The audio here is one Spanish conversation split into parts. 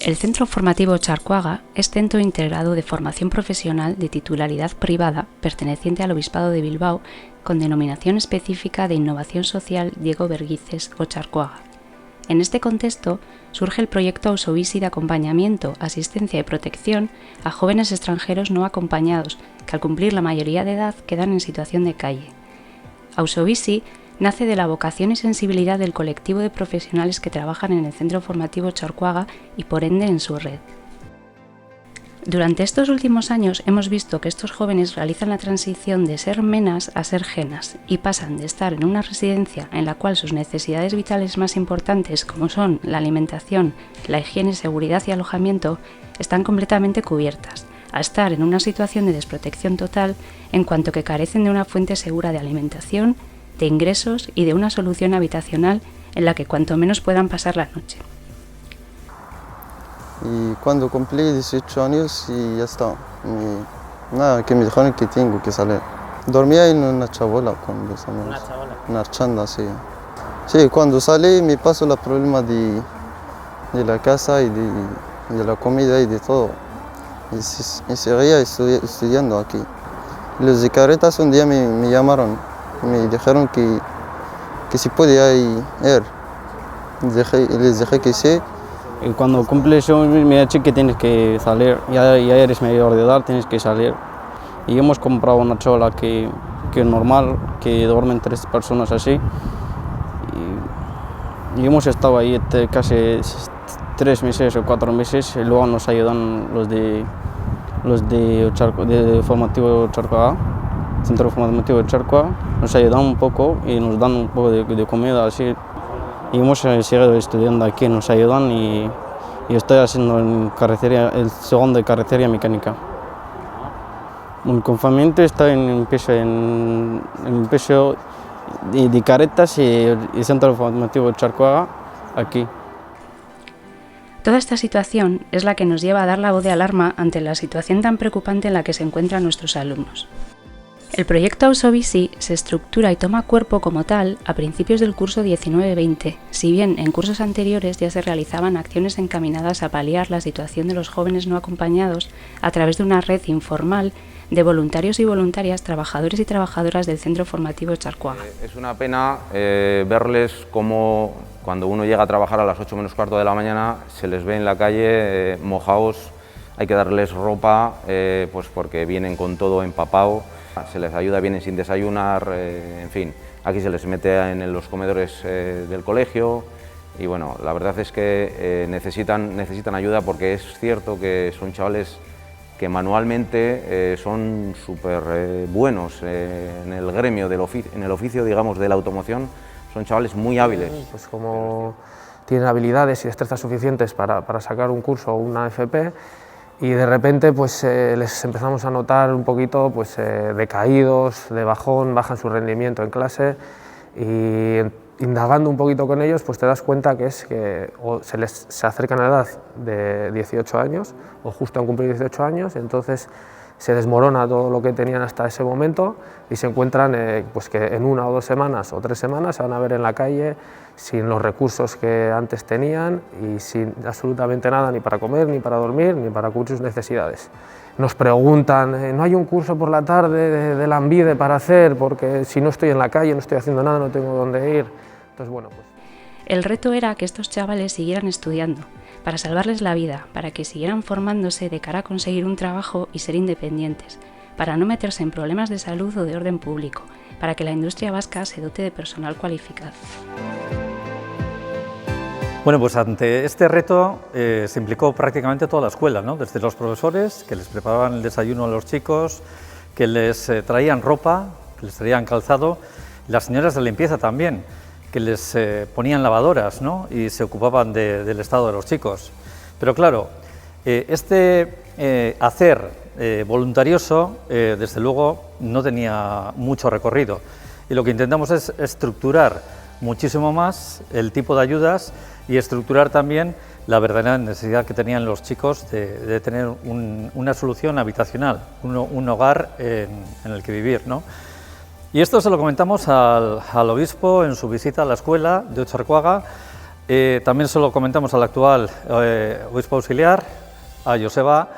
El Centro Formativo Charcoaga es centro integrado de formación profesional de titularidad privada perteneciente al Obispado de Bilbao con denominación específica de Innovación Social Diego Berguices o Charcoaga. En este contexto surge el proyecto Ausovisi de acompañamiento, asistencia y protección a jóvenes extranjeros no acompañados que al cumplir la mayoría de edad quedan en situación de calle. Ausovisi nace de la vocación y sensibilidad del colectivo de profesionales que trabajan en el Centro Formativo Charcoaga y por ende en su red. Durante estos últimos años hemos visto que estos jóvenes realizan la transición de ser menas a ser genas y pasan de estar en una residencia en la cual sus necesidades vitales más importantes, como son la alimentación, la higiene, seguridad y alojamiento, están completamente cubiertas, a estar en una situación de desprotección total en cuanto que carecen de una fuente segura de alimentación, de ingresos y de una solución habitacional en la que cuanto menos puedan pasar la noche. Y cuando cumplí 18 años y ya está, nada, que me dijeron que tengo que salir. Dormía en una chabola con los amigos. ¿Una chabola? Una chanda, sí. Sí, cuando salí me pasó el problema de la casa y de la comida y de todo. Y seguía estudiando aquí. Los de Caretas un día me llamaron, me dijeron que si podía ir. Les dije que sí. Y cuando cumples me ha dicho que tienes que salir, ya eres mayor de edad, tienes que salir. Y hemos comprado una chola que es normal, que duermen 3 personas así. Y hemos estado ahí casi 3 meses o 4 meses y luego nos ayudan los de Formativo Charcoaga, Centro Formativo de Charcoaga, nos ayudan un poco y nos dan un poco de comida así. Y hemos seguido estudiando aquí, nos ayudan y estoy haciendo el segundo de carrocería mecánica. El confinamiento está en peso de Caretas y Centro Formativo de Charcoaga aquí. Toda esta situación es la que nos lleva a dar la voz de alarma ante la situación tan preocupante en la que se encuentran nuestros alumnos. El proyecto Ausovisi se estructura y toma cuerpo como tal a principios del curso 19-20, si bien en cursos anteriores ya se realizaban acciones encaminadas a paliar la situación de los jóvenes no acompañados a través de una red informal de voluntarios y voluntarias, trabajadores y trabajadoras del Centro Formativo Charcoaga. Es una pena verles cómo cuando uno llega a trabajar a las 8 menos cuarto de la mañana se les ve en la calle mojados, hay que darles ropa pues porque vienen con todo empapado. Se les ayuda, vienen sin desayunar, en fin, aquí se les mete en los comedores del colegio y bueno, la verdad es que necesitan ayuda porque es cierto que son chavales que manualmente son súper buenos en el gremio, en el oficio, digamos, de la automoción, son chavales muy hábiles. Pues como tienen habilidades y destrezas suficientes para sacar un curso o una FP, y de repente pues, les empezamos a notar un poquito pues, decaídos, de bajón, bajan su rendimiento en clase y indagando un poquito con ellos pues te das cuenta que es que o se acercan a la edad de 18 años o justo han cumplido 18 años, entonces se desmorona todo lo que tenían hasta ese momento y se encuentran pues que en 1 o 2 semanas o 3 semanas se van a ver en la calle sin los recursos que antes tenían y sin absolutamente nada ni para comer, ni para dormir, ni para cubrir sus necesidades. Nos preguntan, ¿no hay un curso por la tarde de Lanbide para hacer? Porque si no estoy en la calle, no estoy haciendo nada, no tengo dónde ir. Entonces, bueno, pues... El reto era que estos chavales siguieran estudiando, para salvarles la vida, para que siguieran formándose de cara a conseguir un trabajo y ser independientes, para no meterse en problemas de salud o de orden público, para que la industria vasca se dote de personal cualificado. Bueno, pues ante este reto se implicó prácticamente toda la escuela, ¿no? Desde los profesores, que les preparaban el desayuno a los chicos, que les traían ropa, que les traían calzado, las señoras de limpieza también, que les ponían lavadoras, ¿no? Y se ocupaban del estado de los chicos. Pero claro, hacer voluntarioso, desde luego, no tenía mucho recorrido. Y lo que intentamos es estructurar muchísimo más el tipo de ayudas y estructurar también la verdadera necesidad que tenían los chicos de tener una solución habitacional, un hogar en el que vivir, ¿no? Y esto se lo comentamos al obispo en su visita a la escuela de Charcoaga También se lo comentamos al actual obispo auxiliar, a Joseba,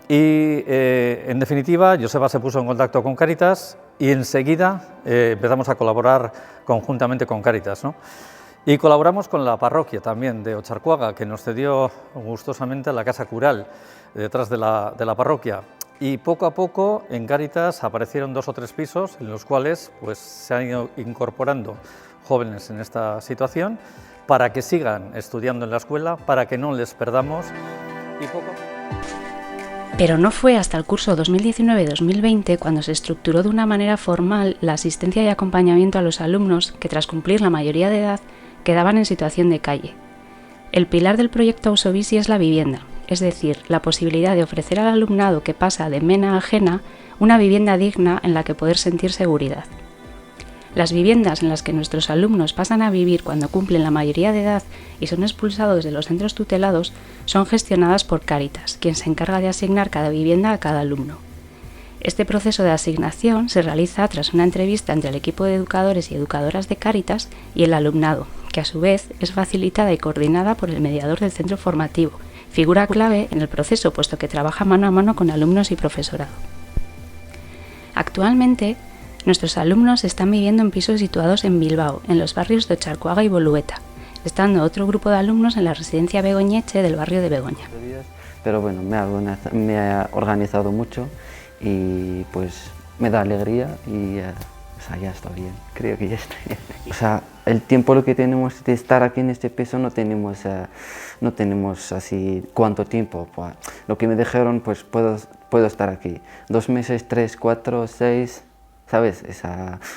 y en definitiva Joseba se puso en contacto con Cáritas y enseguida empezamos a colaborar conjuntamente con Cáritas, ¿no? Y colaboramos con la parroquia también de Ocharcoaga, que nos cedió gustosamente la casa cural detrás de la parroquia. Y poco a poco en Cáritas aparecieron 2 o 3 pisos en los cuales pues, se han ido incorporando jóvenes en esta situación para que sigan estudiando en la escuela, para que no les perdamos. Y poco a poco... Pero no fue hasta el curso 2019-2020 cuando se estructuró de una manera formal la asistencia y acompañamiento a los alumnos que, tras cumplir la mayoría de edad, quedaban en situación de calle. El pilar del proyecto Ausobisi es la vivienda, es decir, la posibilidad de ofrecer al alumnado que pasa de mena a ajena una vivienda digna en la que poder sentir seguridad. Las viviendas en las que nuestros alumnos pasan a vivir cuando cumplen la mayoría de edad y son expulsados de los centros tutelados son gestionadas por Cáritas, quien se encarga de asignar cada vivienda a cada alumno. Este proceso de asignación se realiza tras una entrevista entre el equipo de educadores y educadoras de Cáritas y el alumnado, que a su vez es facilitada y coordinada por el mediador del centro formativo, figura clave en el proceso puesto que trabaja mano a mano con alumnos y profesorado. Actualmente, nuestros alumnos están viviendo en pisos situados en Bilbao, en los barrios de Ocharcoaga y Bolueta, estando otro grupo de alumnos en la residencia Begoñeche del barrio de Begoña. Pero bueno, me ha organizado mucho y pues me da alegría y o sea, ya está bien, creo que ya está bien. O sea, el tiempo lo que tenemos de estar aquí en este piso no tenemos así cuánto tiempo. Pues, lo que me dijeron, pues puedo estar aquí 2 meses, 3, 4, 6... ¿Sabes?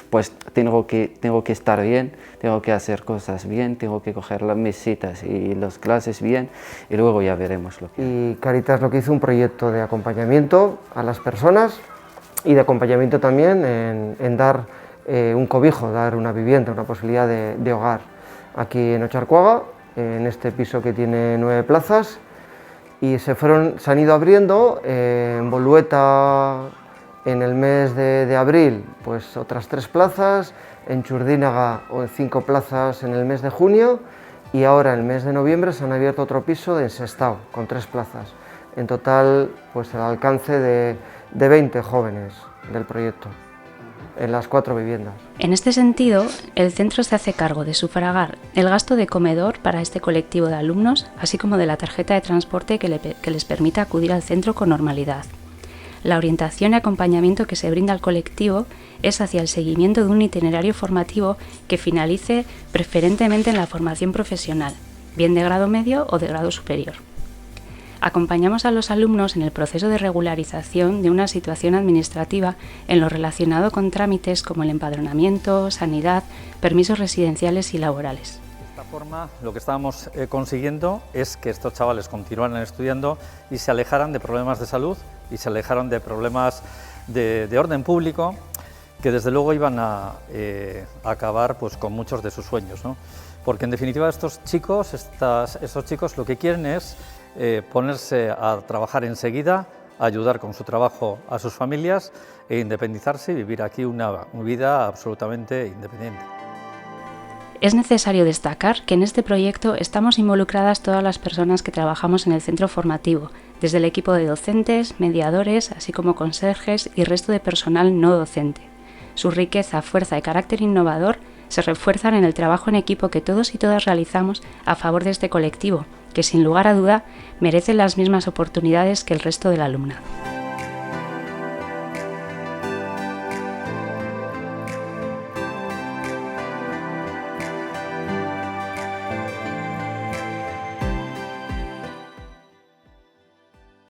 Pues tengo que estar bien, tengo que hacer cosas bien, tengo que coger mis citas y las clases bien y luego ya veremos lo que... Y Cáritas lo que hizo un proyecto de acompañamiento a las personas y de acompañamiento también en dar un cobijo, dar una vivienda, una posibilidad de hogar. Aquí en Ocharcoaga, en este piso que tiene 9 plazas y se han ido abriendo en Bolueta. En el mes de abril, pues otras 3 plazas, en Churdínaga 5 plazas en el mes de junio y ahora en el mes de noviembre se han abierto otro piso en Sestao con 3 plazas. En total, pues el alcance de 20 jóvenes del proyecto en las 4 viviendas. En este sentido, el centro se hace cargo de sufragar el gasto de comedor para este colectivo de alumnos, así como de la tarjeta de transporte que les permita acudir al centro con normalidad. La orientación y acompañamiento que se brinda al colectivo es hacia el seguimiento de un itinerario formativo que finalice preferentemente en la formación profesional, bien de grado medio o de grado superior. Acompañamos a los alumnos en el proceso de regularización de una situación administrativa en lo relacionado con trámites como el empadronamiento, sanidad, permisos residenciales y laborales. De esta forma, lo que estábamos consiguiendo es que estos chavales continuaran estudiando y se alejaran de problemas de salud y se alejaron de problemas de orden público que desde luego iban a acabar pues, con muchos de sus sueños, ¿no? Porque en definitiva estos chicos lo que quieren es ponerse a trabajar enseguida, ayudar con su trabajo a sus familias e independizarse y vivir aquí una vida absolutamente independiente. Es necesario destacar que en este proyecto estamos involucradas todas las personas que trabajamos en el centro formativo, desde el equipo de docentes, mediadores, así como conserjes y resto de personal no docente. Su riqueza, fuerza y carácter innovador se refuerzan en el trabajo en equipo que todos y todas realizamos a favor de este colectivo, que sin lugar a duda merece las mismas oportunidades que el resto del alumnado.